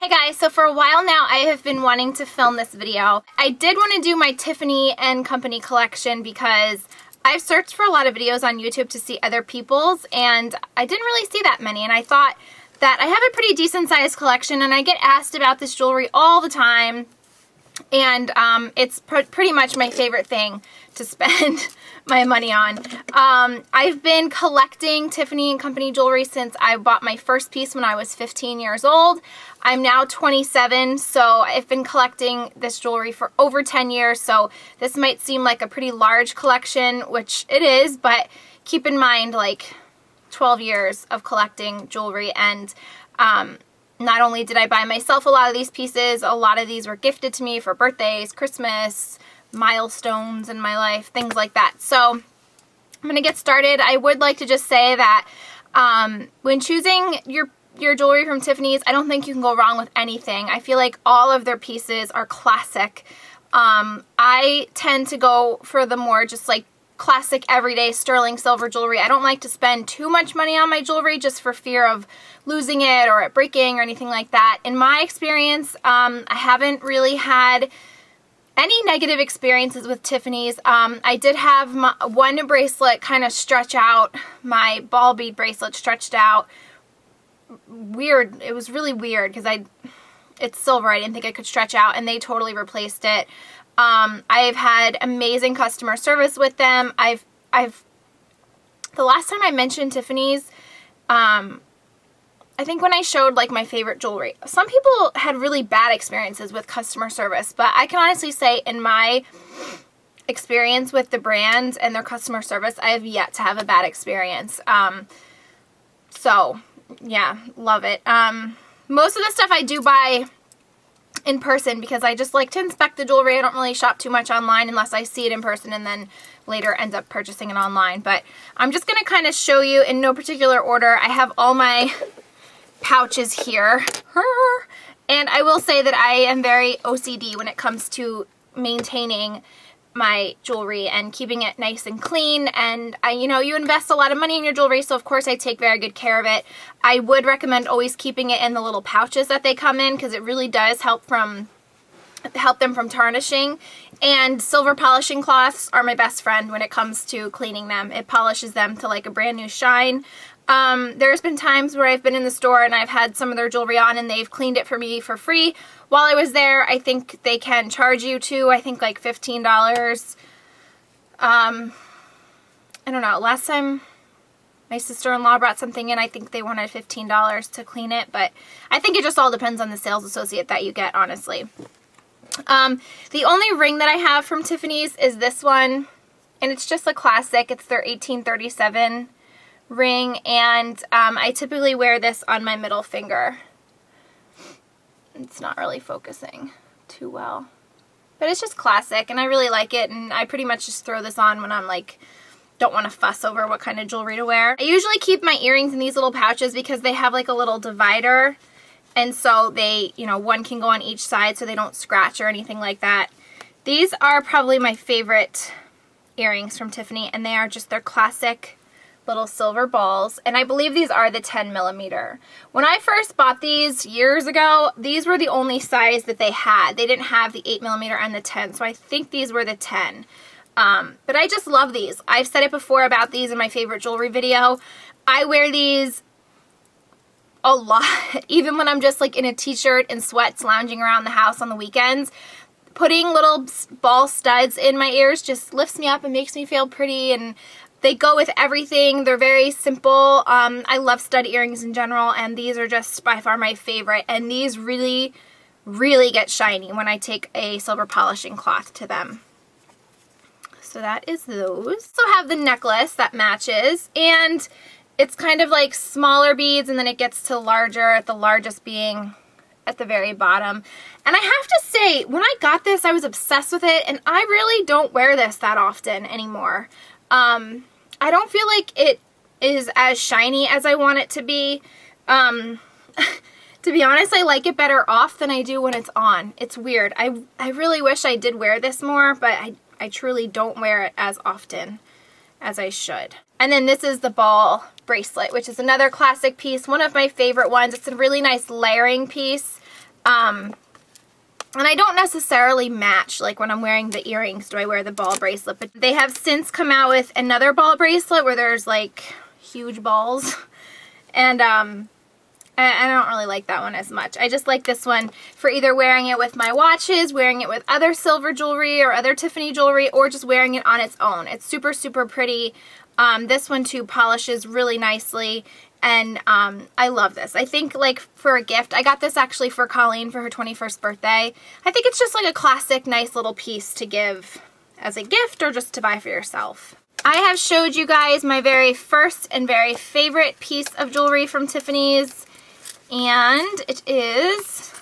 Hi guys, so for a while now I have been wanting to film this video. I did want to do my Tiffany Co collection because I've searched for a lot of videos on YouTube to see other people's and I didn't really see that many, and I thought that I have a pretty decent sized collection and I get asked about this jewelry all the time, and it's pretty much my favorite thing to spend my money on. I've been collecting Tiffany Co jewelry since I bought my first piece when I was 15 years old. I'm now 27, so I've been collecting this jewelry for over 10 years, so this might seem like a pretty large collection, which it is, but keep in mind, like, 12 years of collecting jewelry, and not only did I buy myself a lot of these pieces, a lot of these were gifted to me for birthdays, Christmas, milestones in my life, things like that. So I'm going to get started. I would like to just say that when choosing your jewelry from Tiffany's, I don't think you can go wrong with anything. I feel like all of their pieces are classic. I tend to go for the more just like classic everyday sterling silver jewelry. I don't like to spend too much money on my jewelry just for fear of losing it or it breaking or anything like that. In my experience, I haven't really had any negative experiences with Tiffany's. I did have one bracelet kind of stretch out. My ball bead bracelet stretched out. Weird. It was really weird because it's silver. I didn't think it could stretch out, and they totally replaced it. I've had amazing customer service with them. The last time I mentioned Tiffany's, I think when I showed like my favorite jewelry, some people had really bad experiences with customer service, but I can honestly say in my experience with the brand and their customer service, I have yet to have a bad experience. So yeah, love it. Most of the stuff I do buy in person because I just like to inspect the jewelry. I don't really shop too much online unless I see it in person and then later end up purchasing it online. But I'm just going to kind of show you in no particular order. I have all my pouches here. And I will say that I am very OCD when it comes to maintaining my jewelry and keeping it nice and clean, and you invest a lot of money in your jewelry, so of course I take very good care of it. I would recommend always keeping it in the little pouches that they come in because it really does help them from tarnishing. And silver polishing cloths are my best friend when it comes to cleaning them. It polishes them to like a brand new shine. There's been times where I've been in the store and I've had some of their jewelry on and they've cleaned it for me for free while I was there. I think they can charge you too. I think like $15. I don't know. Last time my sister-in-law brought something in, I think they wanted $15 to clean it, but I think it just all depends on the sales associate that you get, honestly. The only ring that I have from Tiffany's is this one, and it's just a classic. It's their 1837 ring, and I typically wear this on my middle finger. It's not really focusing too well, but it's just classic and I really like it, and I pretty much just throw this on when I'm like don't want to fuss over what kind of jewelry to wear. I usually keep my earrings in these little pouches because they have like a little divider, and so they, one can go on each side so they don't scratch or anything like that. These are probably my favorite earrings from Tiffany, and they are just their classic little silver balls, and I believe these are the 10mm. When I first bought these years ago, these were the only size that they had. They didn't have the 8mm and the 10, so I think these were the 10. But I just love these. I've said it before about these in my favorite jewelry video. I wear these a lot, even when I'm just like in a t-shirt and sweats lounging around the house on the weekends. Putting little ball studs in my ears just lifts me up and makes me feel pretty, and they go with everything. They're very simple. I love stud earrings in general, and these are just by far my favorite. And these really, really get shiny when I take a silver polishing cloth to them. So that is those. So I have the necklace that matches, and it's kind of like smaller beads, and then it gets to larger, the largest being at the very bottom. And I have to say, when I got this, I was obsessed with it, and I really don't wear this that often anymore. I don't feel like it is as shiny as I want it to be. To be honest, I like it better off than I do when it's on. It's weird. I really wish I did wear this more, but I truly don't wear it as often as I should. And then this is the Ball Bracelet, which is another classic piece, one of my favorite ones. It's a really nice layering piece. And I don't necessarily match, like when I'm wearing the earrings, do I wear the ball bracelet? But they have since come out with another ball bracelet where there's like huge balls. And I don't really like that one as much. I just like this one for either wearing it with my watches, wearing it with other silver jewelry or other Tiffany jewelry, or just wearing it on its own. It's super, super pretty. This one too polishes really nicely. And I love this. I think like for a gift, I got this actually for Colleen for her 21st birthday. I think it's just like a classic nice little piece to give as a gift or just to buy for yourself. I have showed you guys my very first and very favorite piece of jewelry from Tiffany's, and it is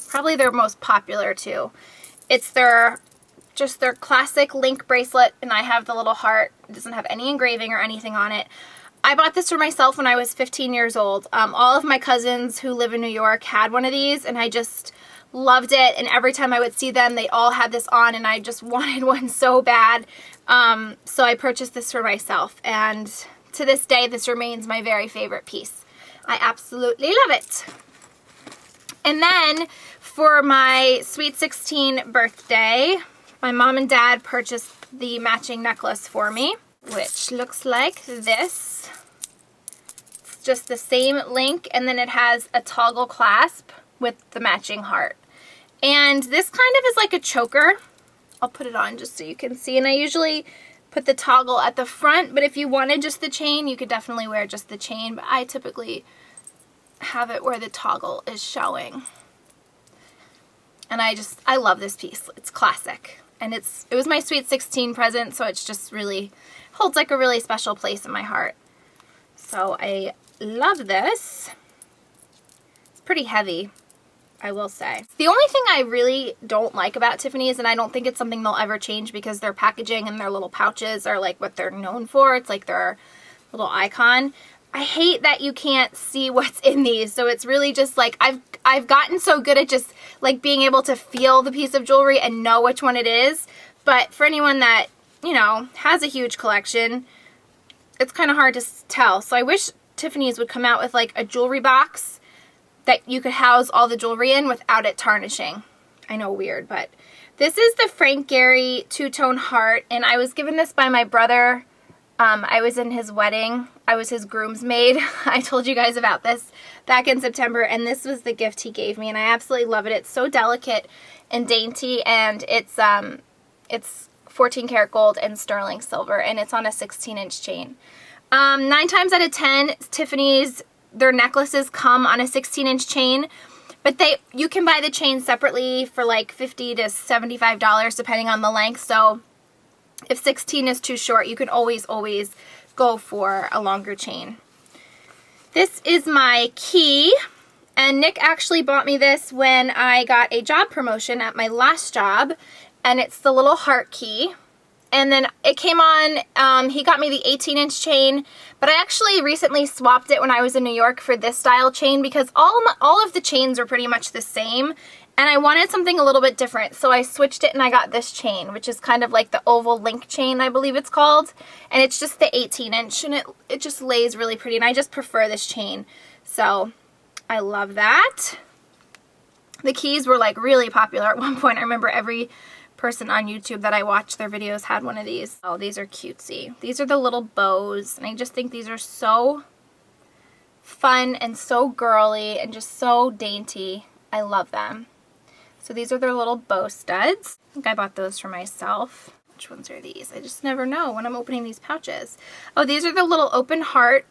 probably their most popular too. It's just their classic link bracelet, and I have the little heart. It doesn't have any engraving or anything on it. I bought this for myself when I was 15 years old. All of my cousins who live in New York had one of these, and I just loved it. And every time I would see them, they all had this on, and I just wanted one so bad. So I purchased this for myself, and to this day, this remains my very favorite piece. I absolutely love it. And then for my Sweet 16 birthday, my mom and dad purchased the matching necklace for me, which looks like this. It's just the same link, and then it has a toggle clasp with the matching heart. And this kind of is like a choker. I'll put it on just so you can see. And I usually put the toggle at the front, but if you wanted just the chain, you could definitely wear just the chain. But I typically have it where the toggle is showing. And I love this piece. It's classic. And it was my Sweet 16 present, so it's just really holds like a really special place in my heart. So I love this. It's pretty heavy, I will say. The only thing I really don't like about Tiffany's, and I don't think it's something they'll ever change because their packaging and their little pouches are like what they're known for. It's like their little icon. I hate that you can't see what's in these. So it's really just like I've gotten so good at just like being able to feel the piece of jewelry and know which one it is. But for anyone that, you know, has a huge collection, it's kind of hard to tell. So I wish Tiffany's would come out with like a jewelry box that you could house all the jewelry in without it tarnishing. I know, weird, but this is the Frank Gehry two-tone heart, and I was given this by my brother. I was in his wedding. I was his groomsmaid. I told you guys about this back in September, and this was the gift he gave me, and I absolutely love it. It's so delicate and dainty, and it's 14 karat gold and sterling silver, and it's on a 16-inch chain. 9 times out of 10, Tiffany's, their necklaces come on a 16-inch chain, but you can buy the chain separately for like $50 to $75 depending on the length. So if 16 is too short, you can always go for a longer chain. This is my key, and Nick actually bought me this when I got a job promotion at my last job, and it's the little heart key. And then it came on, he got me the 18-inch chain, but I actually recently swapped it when I was in New York for this style chain because all of the chains are pretty much the same, and I wanted something a little bit different, so I switched it and I got this chain, which is kind of like the oval link chain, I believe it's called, and it's just the 18-inch, and it just lays really pretty, and I just prefer this chain, so I love that. The keys were like really popular at one point. I remember every person on YouTube that I watched their videos had one of these. Oh, these are cutesy. These are the little bows, and I just think these are so fun and so girly and just so dainty. I love them. So these are their little Bose Studs. I think I bought those for myself. Which ones are these? I just never know when I'm opening these pouches. Oh, these are the little open heart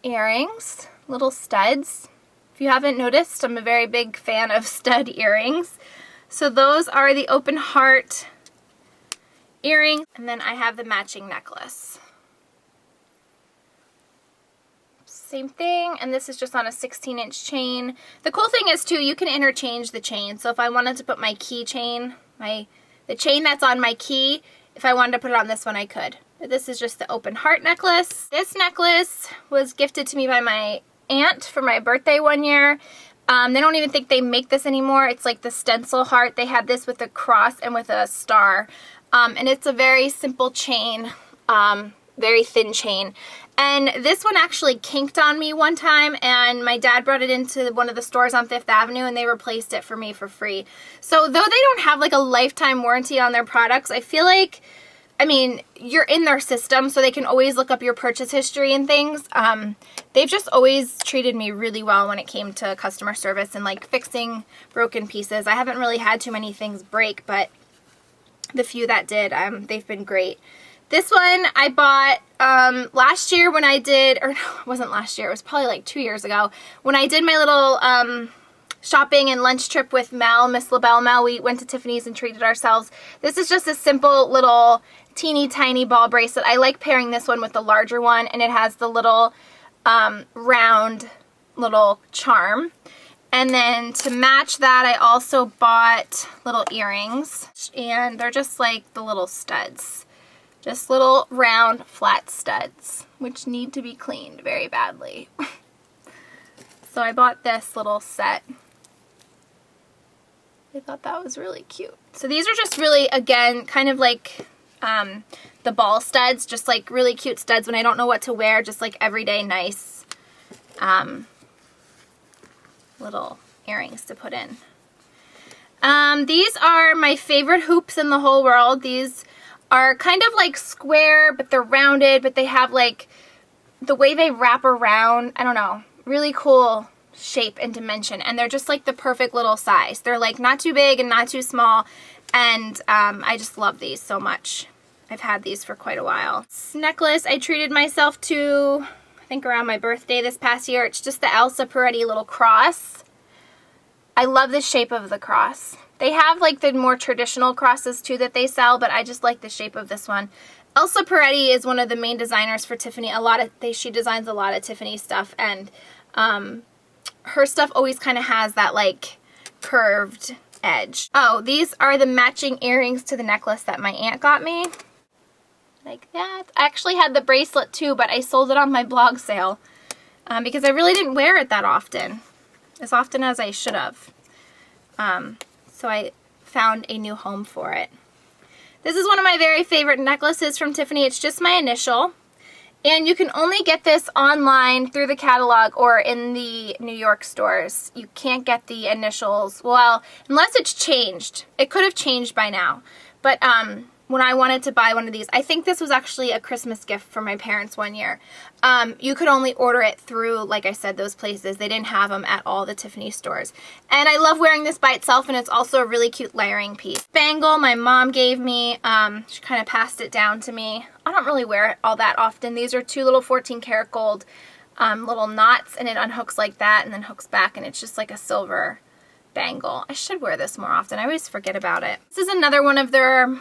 earrings, little studs. If you haven't noticed, I'm a very big fan of stud earrings. So those are the open heart earrings, and then I have the matching necklace. Same thing, and this is just on a 16-inch chain. The cool thing is too, you can interchange the chain. So if I wanted to put my key chain, the chain that's on my key, if I wanted to put it on this one, I could. But this is just the open heart necklace. This necklace was gifted to me by my aunt for my birthday one year. They don't even think they make this anymore. It's like the stencil heart. They had this with a cross and with a star. And it's a very simple chain, very thin chain. And this one actually kinked on me one time, and my dad brought it into one of the stores on 5th Avenue, and they replaced it for me for free. So though they don't have like a lifetime warranty on their products, I feel like, I mean, you're in their system, so they can always look up your purchase history and things. They've just always treated me really well when it came to customer service and like fixing broken pieces. I haven't really had too many things break, but the few that did, they've been great. This one I bought last year when I did, or no, it wasn't last year, it was probably like 2 years ago, when I did my little shopping and lunch trip with Mel, Miss LaBelle Mel. We went to Tiffany's and treated ourselves. This is just a simple little teeny tiny ball bracelet. I like pairing this one with the larger one, and it has the little round little charm. And then to match that, I also bought little earrings, and they're just like the little studs. Just little round flat studs, which need to be cleaned very badly. So I bought this little set. I thought that was really cute. So these are just really, again, kind of like the ball studs, just like really cute studs when I don't know what to wear, just like everyday nice little earrings to put in. These are my favorite hoops in the whole world. These are kind of like square, but they're rounded, but they have like the way they wrap around, I don't know, really cool shape and dimension, and they're just like the perfect little size. They're like not too big and not too small, and I just love these so much. I've had these for quite a while. This necklace I treated myself to, I think around my birthday this past year. It's just the Elsa Peretti little cross. I love the shape of the cross. They have like the more traditional crosses too that they sell, but I just like the shape of this one. Elsa Peretti is one of the main designers for Tiffany. She designs a lot of Tiffany stuff, and her stuff always kind of has that like curved edge. Oh, these are the matching earrings to the necklace that my aunt got me. Like that. I actually had the bracelet too, but I sold it on my blog sale because I really didn't wear it that often, as often as I should have. So I found a new home for it. This is one of my very favorite necklaces from Tiffany. It's just my initial. And you can only get this online through the catalog or in the New York stores. You can't get the initials, well, unless it's changed. It could have changed by now. But when I wanted to buy one of these, I think this was actually a Christmas gift for my parents one year. You could only order it through, like I said, those places. They didn't have them at all the Tiffany stores. And I love wearing this by itself, and it's also a really cute layering piece. Bangle my mom gave me. She kind of passed it down to me. I don't really wear it all that often. These are two little 14 karat gold little knots, and it unhooks like that and then hooks back, and it's just like a silver bangle. I should wear this more often. I always forget about it. This is another one of their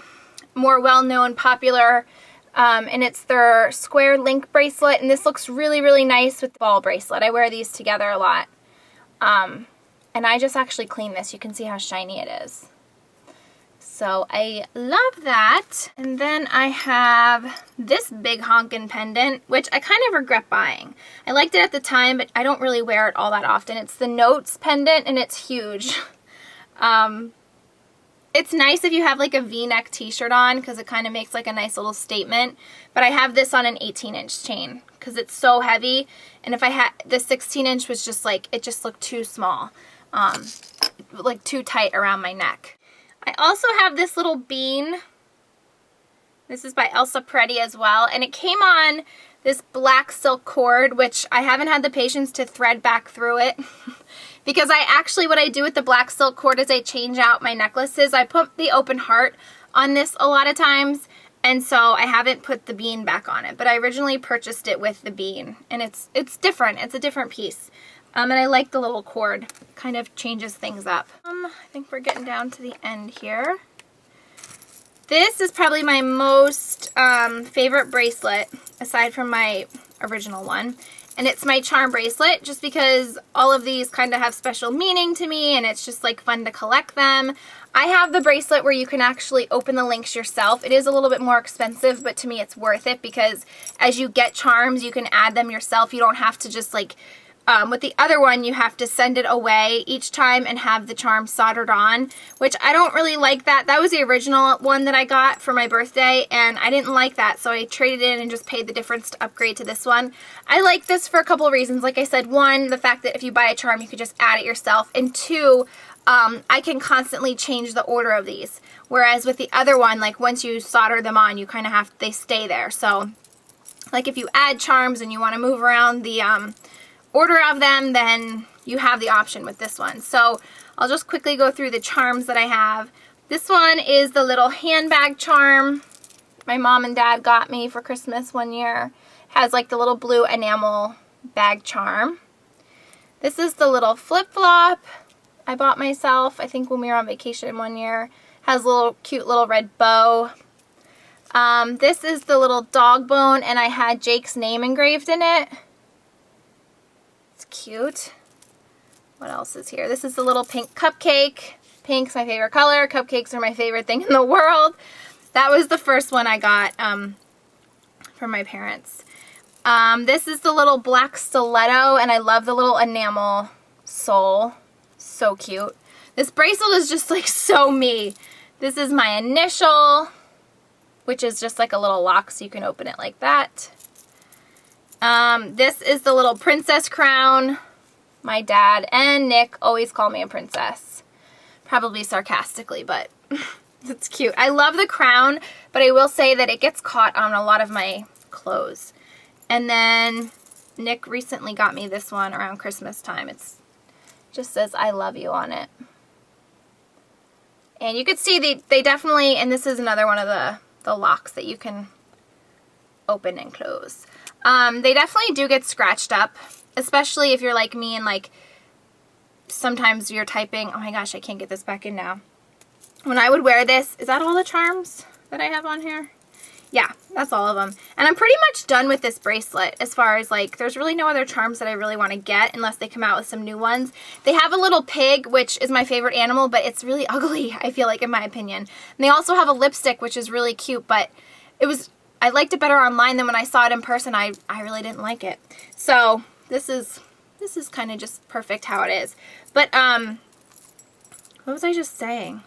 more well-known, popular, and it's their square link bracelet, and this looks really, really nice with the ball bracelet. I wear these together a lot, and I just actually clean this. You can see how shiny it is. So I love that. And then I have this big honkin' pendant, which I kind of regret buying. I liked it at the time, but I don't really wear it all that often. It's the Notes pendant, and it's huge. It's nice if you have like a V-neck t-shirt on, because it kind of makes like a nice little statement. But I have this on an 18-inch chain because it's so heavy. And if I had the 16-inch was just like, it just looked too small, like too tight around my neck. I also have this little bean. This is by Elsa Peretti as well. And it came on this black silk cord, which I haven't had the patience to thread back through it. Because what I do with the black silk cord is I change out my necklaces. I put the open heart on this a lot of times, and so I haven't put the bean back on it. But I originally purchased it with the bean, and it's different. It's a different piece. And I like the little cord. Kind of changes things up. I think we're getting down to the end here. This is probably my most favorite bracelet, aside from my original one. And it's my charm bracelet, just because all of these kind of have special meaning to me, and it's just like fun to collect them. I have the bracelet where you can actually open the links yourself. It is a little bit more expensive, but to me it's worth it, because as you get charms, you can add them yourself. You don't have to just like with the other one, you have to send it away each time and have the charm soldered on, which I don't really like that. That was the original one that I got for my birthday, and I didn't like that, so I traded in and just paid the difference to upgrade to this one. I like this for a couple of reasons. Like I said, one, the fact that if you buy a charm, you could just add it yourself, and two, I can constantly change the order of these. Whereas with the other one, like once you solder them on, you kind of have, they stay there. So like if you add charms and you want to move around the order of them, then you have the option with this one. So I'll just quickly go through the charms that I have. This one is the little handbag charm my mom and dad got me for Christmas one year. Has like the little blue enamel bag charm. This is the little flip-flop I bought myself, I think when we were on vacation one year. Has a little cute little red bow. This is the little dog bone, and I had Jake's name engraved in it. It's cute. What else is here? This is the little pink cupcake. Pink's my favorite color. Cupcakes are my favorite thing in the world. That was the first one I got from my parents. This is the little black stiletto, and I love the little enamel sole. So cute. This bracelet is just like so me. This is my initial, which is just like a little lock so you can open it like that. This is the little princess crown. My dad and Nick always call me a princess. Probably sarcastically, but it's cute. I love the crown, but I will say that it gets caught on a lot of my clothes. And then Nick recently got me this one around Christmas time. It's just says I love you on it. And you could see they definitely, and this is another one of the locks that you can open and close. They definitely do get scratched up, especially if you're like me and like sometimes you're typing. Oh my gosh, I can't get this back in now. When I would wear this, is that all the charms that I have on here? Yeah, that's all of them. And I'm pretty much done with this bracelet as far as like, there's really no other charms that I really want to get unless they come out with some new ones. They have a little pig, which is my favorite animal, but it's really ugly, I feel like, in my opinion. And they also have a lipstick, which is really cute, but I liked it better online than when I saw it in person. I really didn't like it. So this is kind of just perfect how it is. But, what was I just saying?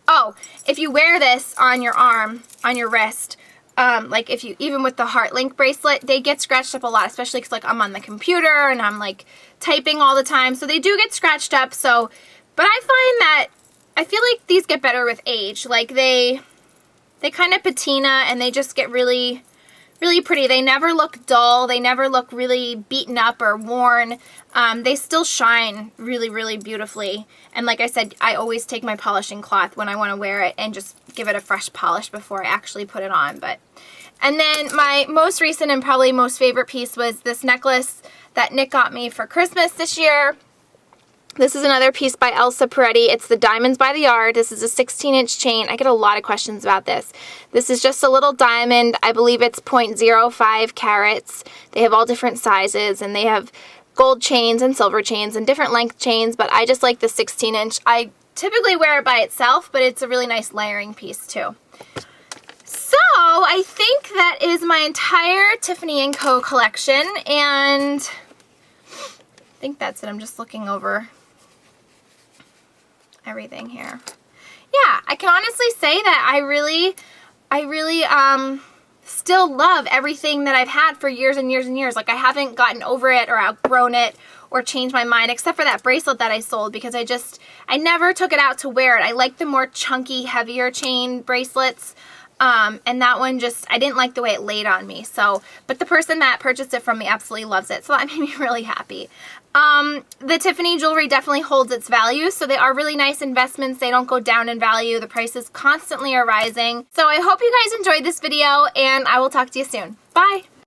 Oh, if you wear this on your arm, on your wrist, like if you, even with the heart link bracelet, they get scratched up a lot, especially because like I'm on the computer and I'm like typing all the time. So they do get scratched up. So, but I find that I feel like these get better with age. Like they kind of patina and they just get really, really pretty. They never look dull. They never look really beaten up or worn. They still shine really, really beautifully. And like I said, I always take my polishing cloth when I want to wear it and just give it a fresh polish before I actually put it on. And then my most recent and probably most favorite piece was this necklace that Nick got me for Christmas this year. This is another piece by Elsa Peretti. It's the Diamonds by the Yard. This is a 16-inch chain. I get a lot of questions about this. This is just a little diamond. I believe it's 0.05 carats. They have all different sizes, and they have gold chains and silver chains and different length chains, but I just like the 16-inch. I typically wear it by itself, but it's a really nice layering piece too. So I think that is my entire Tiffany Co collection, and I think that's it. I'm just looking over everything here. Yeah, I can honestly say that I really still love everything that I've had for years and years and years. Like I haven't gotten over it or outgrown it or changed my mind, except for that bracelet that I sold because I never took it out to wear it. I like the more chunky, heavier chain bracelets. And that one just, I didn't like the way it laid on me. So, but the person that purchased it from me absolutely loves it. So that made me really happy. The Tiffany jewelry definitely holds its value. So they are really nice investments. They don't go down in value. The prices constantly are rising. So I hope you guys enjoyed this video and I will talk to you soon. Bye.